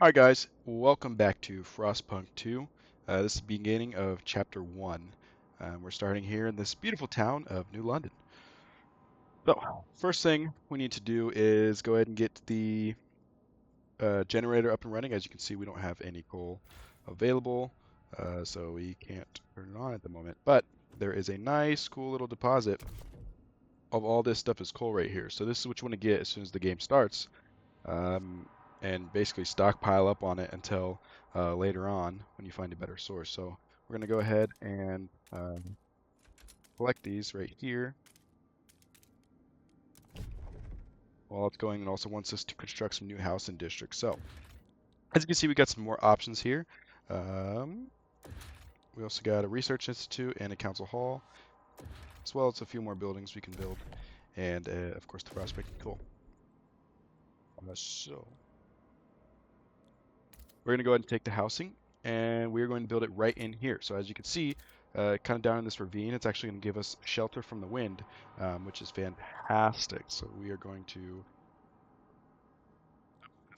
Alright guys, welcome back to Frostpunk 2. This is the beginning of Chapter 1. We're starting here in this beautiful town of New London. So, first thing we need to do is go ahead and get the generator up and running. As you can see, we don't have any coal available, so we can't turn it on at the moment. But there is a nice, cool little deposit of all this stuff is coal right here. So this is what you want to get as soon as the game starts. Um, and basically stockpile up on it until later on when you find a better source. So we're going to go ahead and collect these right here while it's going, and also wants us to construct some new housing districts. So as you can see, we got some more options here. We also got a research institute and a council hall, as well as a few more buildings we can build, and of course the prospecting coal. So we're going to go ahead and take the housing, and we're going to build it right in here. So as you can see, kind of down in this ravine, it's actually going to give us shelter from the wind, which is fantastic. So we are going to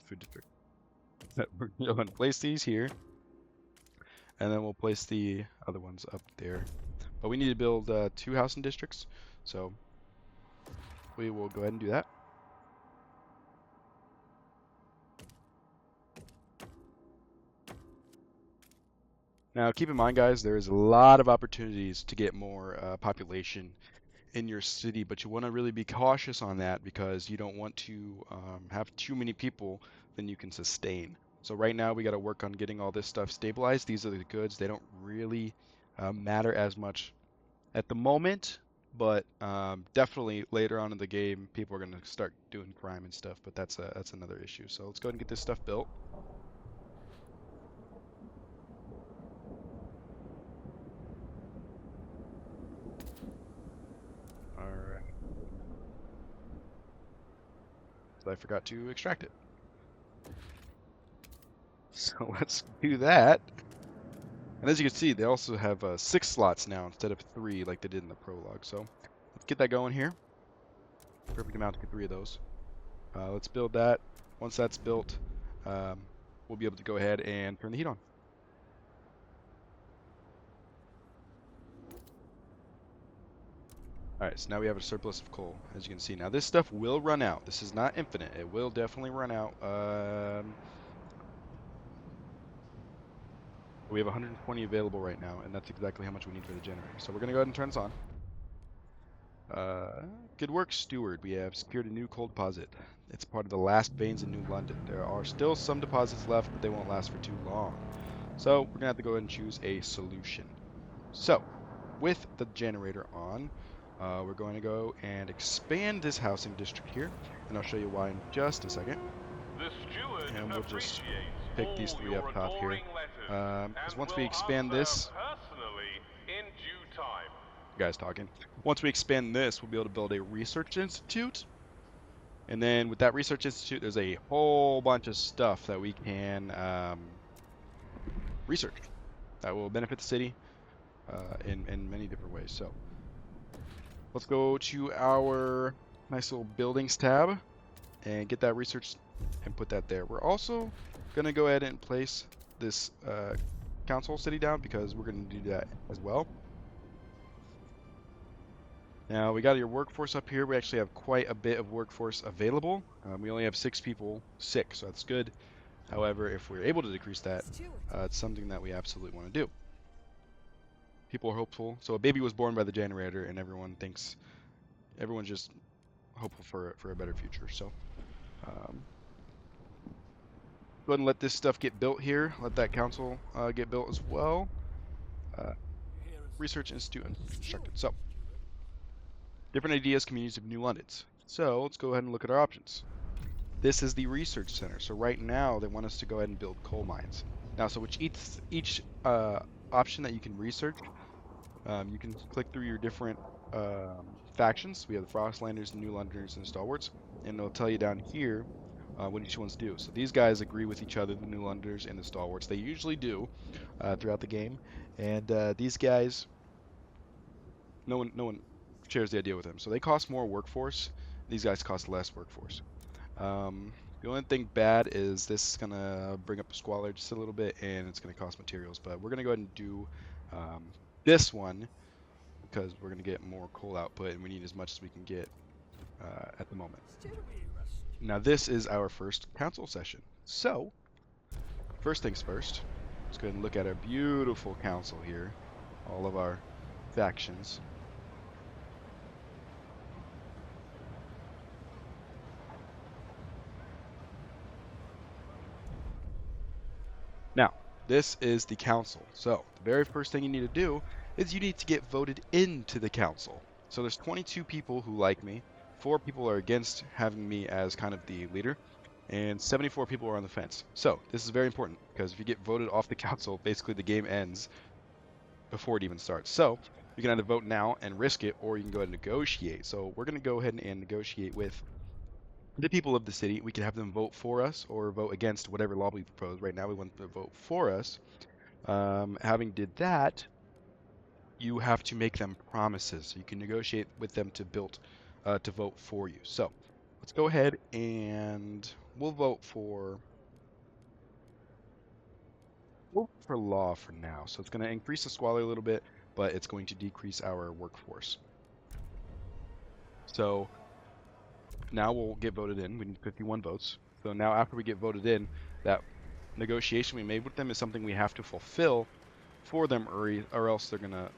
food district. We're going to place these here, and then we'll place the other ones up there. But we need to build 2 housing districts, so we will go ahead and do that. Now, keep in mind, guys, there is a lot of opportunities to get more population in your city, but you want to really be cautious on that because you don't want to have too many people than you can sustain. So right now we got to work on getting all this stuff stabilized. These are the goods. They don't really matter as much at the moment, but definitely later on in the game, people are going to start doing crime and stuff. But that's another issue. So let's go ahead and get this stuff built. All right. So I forgot to extract it. So let's do that. And as you can see, they also have 6 slots now instead of 3 like they did in the prologue. So let's get that going here. Perfect amount to get 3 of those. Let's build that. Once that's built, we'll be able to go ahead and turn the heat on. Alright, so now we have a surplus of coal, as you can see. Now this stuff will run out. This is not infinite. It will definitely run out. We have 120 available right now, and that's exactly how much we need for the generator. So we're going to go ahead and turn this on. Good work, Steward. We have secured a new coal deposit. It's part of the last veins in New London. There are still some deposits left, but they won't last for too long. So we're going to have to go ahead and choose a solution. So, with the generator on, we're going to go and expand this housing district here, and I'll show you why in just a second. And we'll just pick these 3 up top here. Because once we expand this, guys talking. Once we expand this, we'll be able to build a research institute. And then with that research institute, there's a whole bunch of stuff that we can research that will benefit the city in many different ways. So let's go to our nice little buildings tab and get that research and put that there. We're also going to go ahead and place this council city down because we're going to do that as well. Now we got your workforce up here. We actually have quite a bit of workforce available. We only have 6 people sick, so that's good. However, if we're able to decrease that, it's something that we absolutely want to do. People are hopeful. So a baby was born by the generator, and everyone's just hopeful for a better future. So go ahead and let this stuff get built here. Let that council get built as well. Research Institute and constructed. So different ideas, communities of New Londons. So let's go ahead and look at our options. This is the research center. So right now they want us to go ahead and build coal mines. Now, so which each option that you can research, you can click through your different factions. We have the Frostlanders, the New Londoners, and the Stalwarts, and it'll tell you down here what each one's do. So these guys agree with each other, the New Londoners and the Stalwarts. They usually do throughout the game, and these guys, no one shares the idea with them. So they cost more workforce. These guys cost less workforce. The only thing bad is this is gonna bring up squalor just a little bit, and it's gonna cost materials. But we're gonna go ahead and do this one because we're gonna get more coal output, and we need as much as we can get at the moment. Now this is our first council session. So first things first, let's go ahead and look at our beautiful council here, all of our factions. Now, this is the council. So, the very first thing you need to do is you need to get voted into the council. So there's 22 people who like me, 4 people are against having me as kind of the leader, and 74 people are on the fence. So, this is very important because if you get voted off the council, basically the game ends before it even starts. So, you can either vote now and risk it, or you can go ahead and negotiate. So, we're going to go ahead and negotiate with the people of the city. We can have them vote for us or vote against whatever law we propose. Right now, we want them to vote for us. Having did that, you have to make them promises. So you can negotiate with them to vote for you. So let's go ahead and we'll vote for law for now. So it's going to increase the squalor a little bit, but it's going to decrease our workforce. So now we'll get voted in. We need 51 votes. So now after we get voted in, that negotiation we made with them is something we have to fulfill for them, or else they're gonna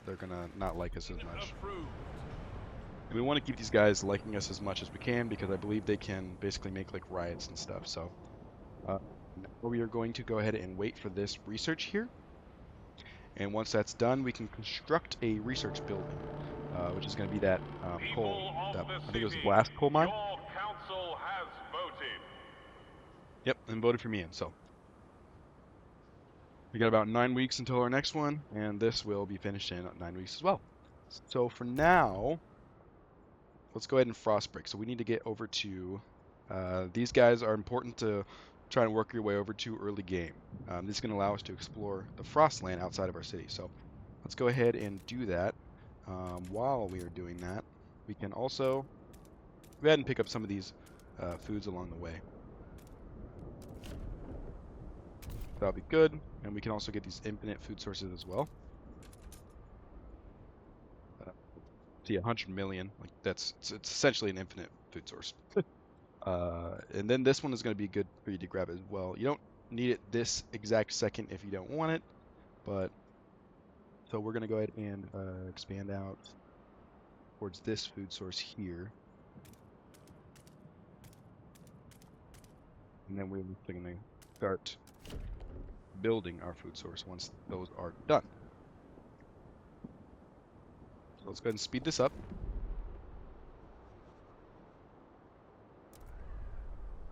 not like us as much. And we want to keep these guys liking us as much as we can because I believe they can basically make like riots and stuff. So now we are going to go ahead and wait for this research here. And once that's done, we can construct a research building, which is going to be that coal, I think it was the blast coal mine. Your council has voted. Yep, and voted for me in. So we got about 9 weeks until our next one, and this will be finished in 9 weeks as well. So for now, let's go ahead and frost break. So we need to get over to these guys are important to try and work your way over to early game. This is going to allow us to explore the frost land outside of our city. So let's go ahead and do that. While we are doing that, we can also go ahead and pick up some of these foods along the way. That'll be good, and we can also get these infinite food sources as well. See, 100 million, like it's essentially an infinite food source. And then this one is going to be good for you to grab as well. You don't need it this exact second if you don't want it, but so we're going to go ahead and expand out towards this food source here. And then we're going to start building our food source once those are done. So let's go ahead and speed this up.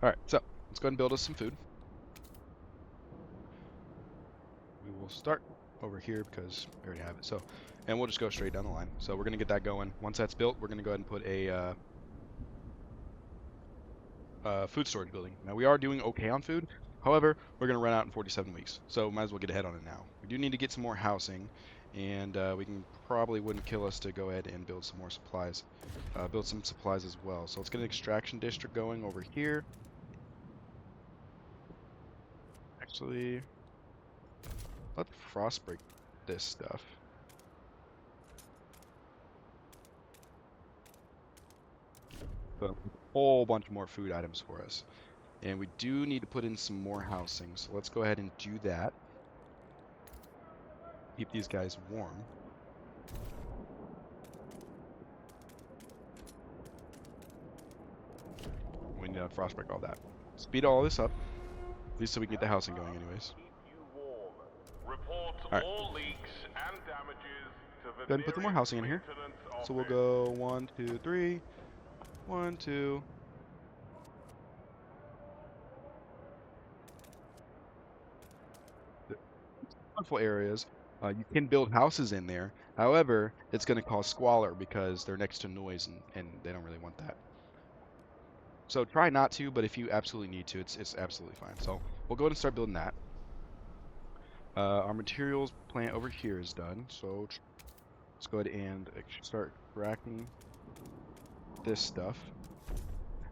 Alright, so let's go ahead and build us some food. We will start over here because we already have it. So, and we'll just go straight down the line. So we're going to get that going. Once that's built, we're going to go ahead and put a food storage building. Now we are doing okay on food. However, we're going to run out in 47 weeks. So might as well get ahead on it now. We do need to get some more housing, and we can probably wouldn't kill us to go ahead and build some more supplies. Build some supplies as well. So let's get an extraction district going over here. Actually, let's frost break this stuff. So a whole bunch more food items for us. And we do need to put in some more housing. So let's go ahead and do that. Keep these guys warm. We need to frost break all that. Speed all this up. At least so we can get the housing going anyways. Alright. Go ahead and put some more housing in here. So we'll go 1, 2, 3. 1, 2. Wonderful areas. You can build houses in there. However, it's going to cause squalor because they're next to noise and they don't really want that. So try not to, but if you absolutely need to, it's absolutely fine. So we'll go ahead and start building that. Our materials plant over here is done. So let's go ahead and start cracking this stuff.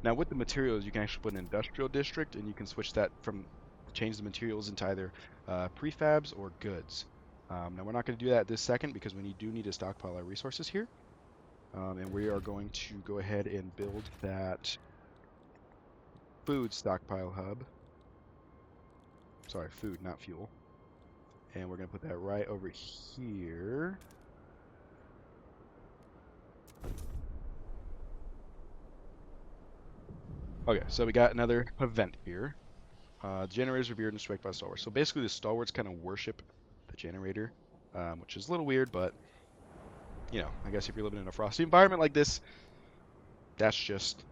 Now with the materials, you can actually put an industrial district, and you can switch that from change the materials into either prefabs or goods. Now we're not going to do that this second because we do need to stockpile our resources here, and we are going to go ahead and build that food stockpile hub. Sorry, food, not fuel. And we're going to put that right over here. Okay, so we got another event here. Generators revered and strike by stalwarts. So basically, the stalwarts kind of worship the generator, which is a little weird, but I guess if you're living in a frosty environment like this, that's just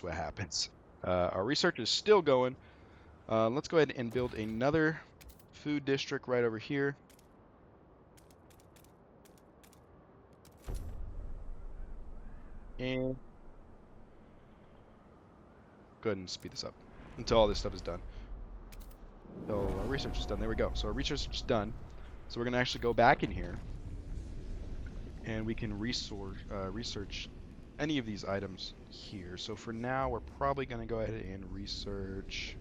what happens. Our research is still going. Let's go ahead and build another food district right over here. And go ahead and speed this up until all this stuff is done. So our research is done. There we go. So our research is done. So we're going to actually go back in here, and we can research any of these items here. So for now, we're probably going to go ahead and research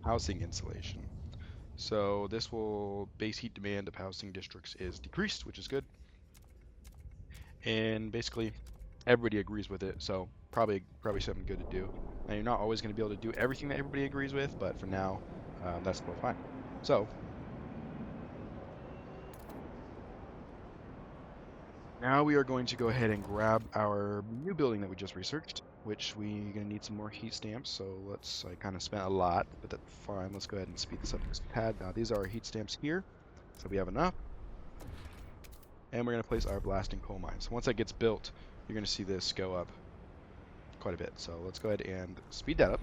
housing insulation. So this will base heat demand of housing districts is decreased, which is good. And basically, everybody agrees with it, so probably something good to do. Now you're not always going to be able to do everything that everybody agrees with, but for now, that's still fine. So now we are going to go ahead and grab our new building that we just researched, which we're going to need some more heat stamps. So I kind of spent a lot, but that's fine. Let's go ahead and speed this up this pad. Now these are our heat stamps here, so we have enough. And we're going to place our blasting coal mines. Once that gets built, you're going to see this go up quite a bit. So let's go ahead and speed that up.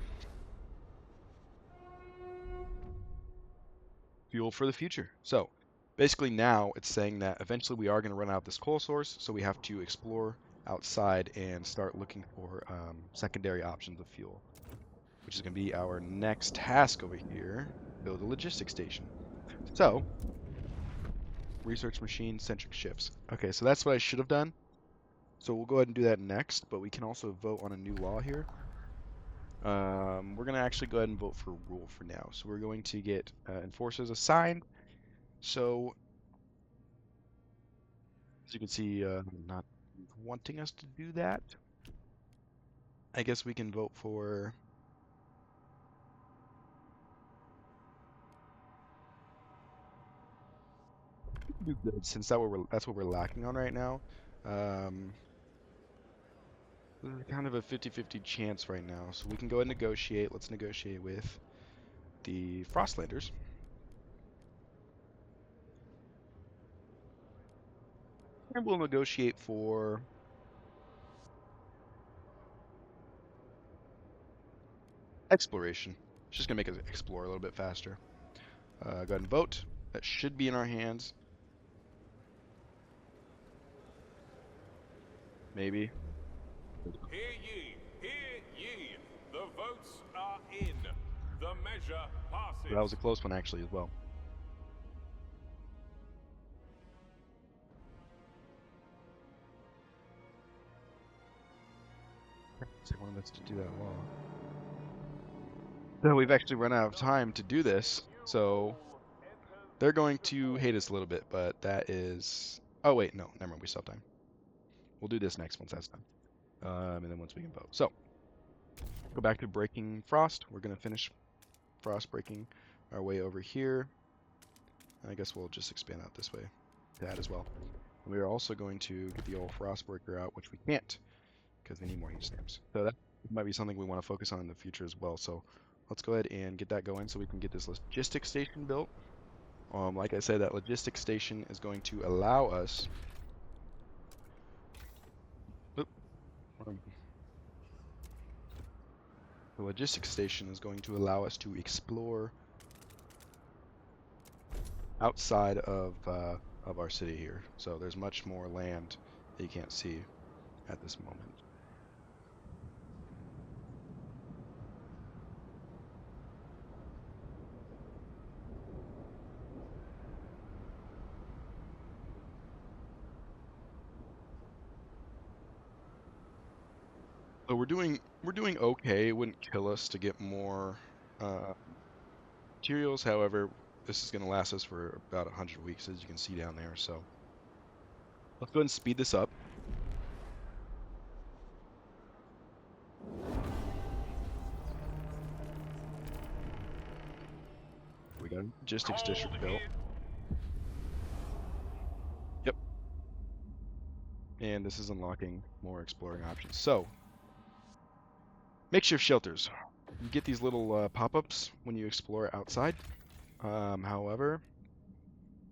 Fuel for the future. So basically now it's saying that eventually we are going to run out of this coal source, so we have to explore outside and start looking for secondary options of fuel, which is going to be our next task over here, build a logistics station. So research machine centric shifts. Okay, so that's what I should have done. So we'll go ahead and do that next, but we can also vote on a new law here. We're going to actually go ahead and vote for rule for now. So we're going to get enforcers assigned. So as you can see, not wanting us to do that. I guess we can vote for do good since that's what we're lacking on right now. Um, This is kind of a 50-50 chance right now, so we can go and negotiate. Let's negotiate with the Frostlanders. And we'll negotiate for exploration. It's just going to make us explore a little bit faster. Go ahead and vote. That should be in our hands. Maybe. Hear ye, hear ye. The votes are in. The measure passes. That was a close one, actually, as well. They wanted us to do that law. So we've actually run out of time to do this, so they're going to hate us a little bit, but that is... Oh, wait, no, never mind, we still have time. We'll do this next once that's done. And then once we can vote. So, go back to breaking frost. We're going to finish frost breaking our way over here. And I guess we'll just expand out this way to that as well. And we are also going to get the old frost breaker out, which we can't because we need more heat stamps. So that might be something we want to focus on in the future as well. So let's go ahead and get that going so we can get this logistics station built. Like I said, that logistics station is going to allow us... The logistics station is going to allow us to explore outside of our city here. So there's much more land that you can't see at this moment. So we're doing okay. It wouldn't kill us to get more uh, materials. However, this is going to last us for about 100 weeks, as you can see down there. So let's go ahead and speed this up. We got a logistics Cold district built. here. Yep. And this is unlocking more exploring options. So makeshift shelters. You get these little pop-ups when you explore outside. However,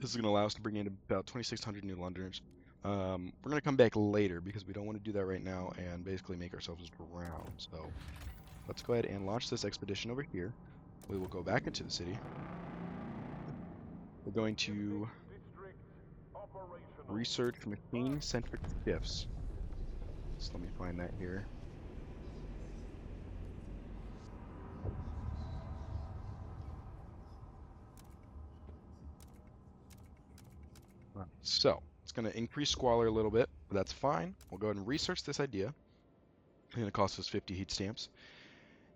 this is going to allow us to bring in about 2,600 new Londoners. We're going to come back later because we don't want to do that right now and basically make ourselves drown. So let's go ahead and launch this expedition over here. We will go back into the city. We're going to District operational. research machine-centric shifts. So let me find that here. Right. So it's going to increase squalor a little bit, but that's fine. We'll go ahead and research this idea. It's going to cost us 50 heat stamps.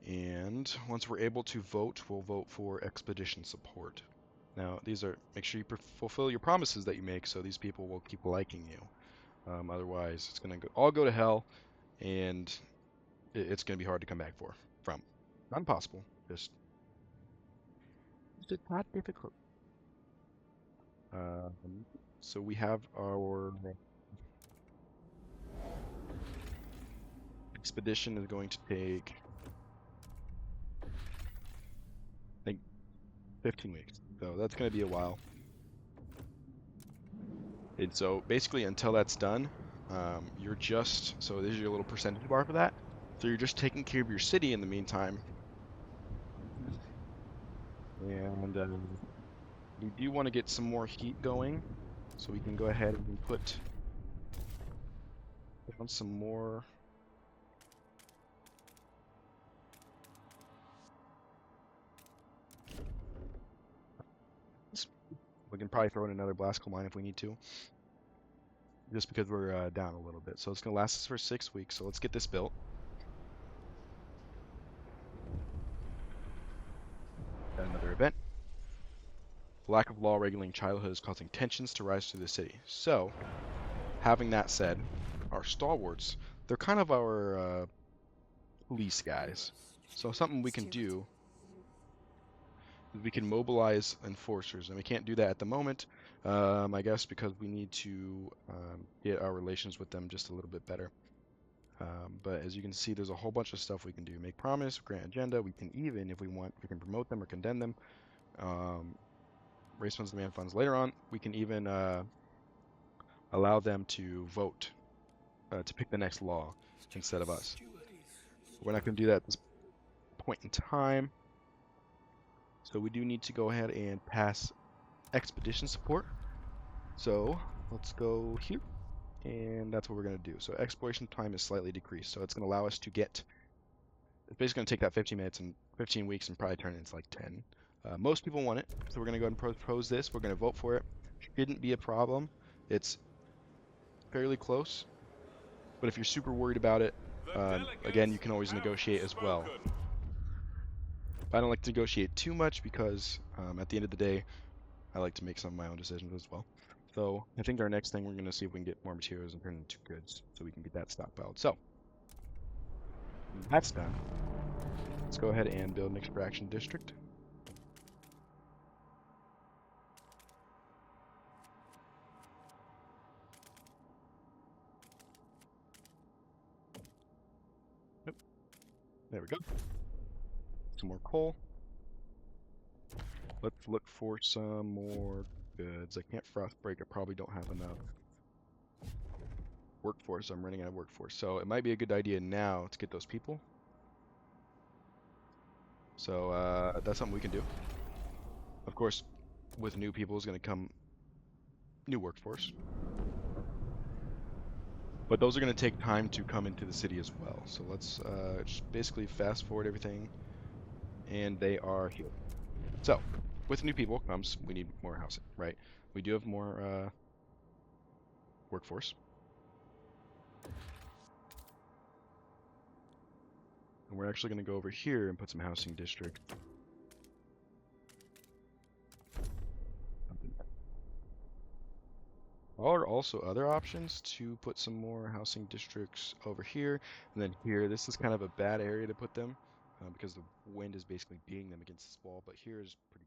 And once we're able to vote, we'll vote for expedition support. Now, these are, make sure you fulfill your promises that you make so these people will keep liking you. Otherwise, it's going to all go to hell, and it's going to be hard to come back from. Not impossible, just a tad difficult. So we have our expedition is going to take, I think, 15 weeks. So that's going to be a while. And so basically until that's done, you're just, so there's your little percentage bar for that. So you're just taking care of your city in the meantime. And we do want to get some more heat going. So we can go ahead and put down some more. We can probably throw in another blast coal mine if we need to. Just because we're down a little bit. So it's going to last us for 6 weeks. So let's get this built. Another event. Lack of law regulating childhood is causing tensions to rise through the city. So, having that said, our stalwarts, they're kind of our police guys. So something we can do is we can mobilize enforcers, and we can't do that at the moment, I guess, because we need to get our relations with them just a little bit better. But as you can see, there's a whole bunch of stuff we can do. Make promise, grant agenda. We can even, if we want, we can promote them or condemn them. Raise funds, demand funds. Later on, we can even allow them to vote to pick the next law instead of us. We're not going to do that at this point in time. So we do need to go ahead and pass expedition support. So let's go here. And that's what we're going to do. So exploration time is slightly decreased. So it's going to allow us to get, it's basically going to take that 15 minutes and 15 weeks and probably turn it into like 10. Most people want it. So we're going to go ahead and propose this. We're going to vote for it. Shouldn't be a problem. It's fairly close. But if you're super worried about it, again, you can always negotiate as well. I don't like to negotiate too much because at the end of the day, I like to make some of my own decisions as well. So I think our next thing, we're going to see if we can get more materials and turn it into goods so we can get that stockpiled. So that's done. Let's go ahead and build an extraction district. Yep. There we go. Some more coal. Let's look for some more goods. I can't frost break. I probably don't have enough workforce. I'm running out of workforce. So it might be a good idea now to get those people. So that's something we can do. Of course, with new people is going to come new workforce. But those are going to take time to come into the city as well. So let's just basically fast forward everything. And they are here. So, with new people comes, we need more housing, right? We do have more workforce. And we're actually going to go over here and put some housing district. Or also other options to put some more housing districts over here and then here. This is kind of a bad area to put them because the wind is basically beating them against this wall, but here is pretty